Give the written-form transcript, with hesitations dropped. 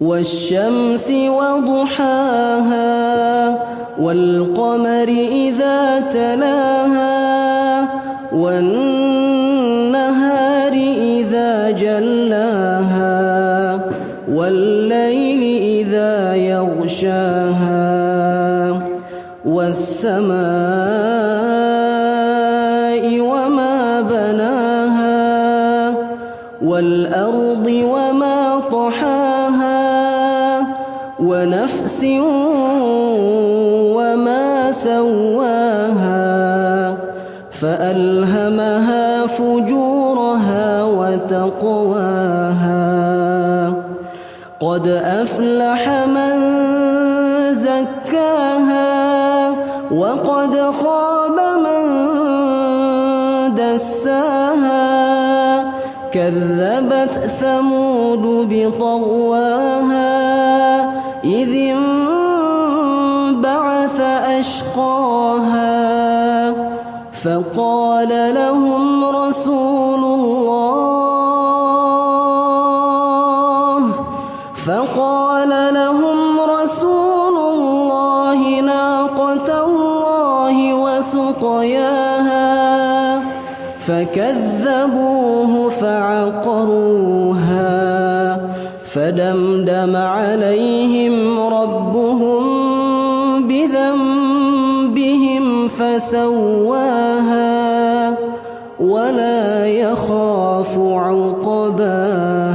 والشمس وضحاها والقمر إذا تلاها والنهار إذا جلاها والليل إذا يغشاها والسماء وما بناها والأرض وما طحاها ونفس وما سواها فألهمها فجورها وتقواها قد أفلح من زكاها وقد خاب من دساها كذبت ثمود بطغواها إذ انبعث أشقاها فقال لهم رسول الله ناقة الله وسقياها فكذبوه فعقروها فدمدم عليهم ربهم بذنبهم فسواها ولا يخاف عقباها.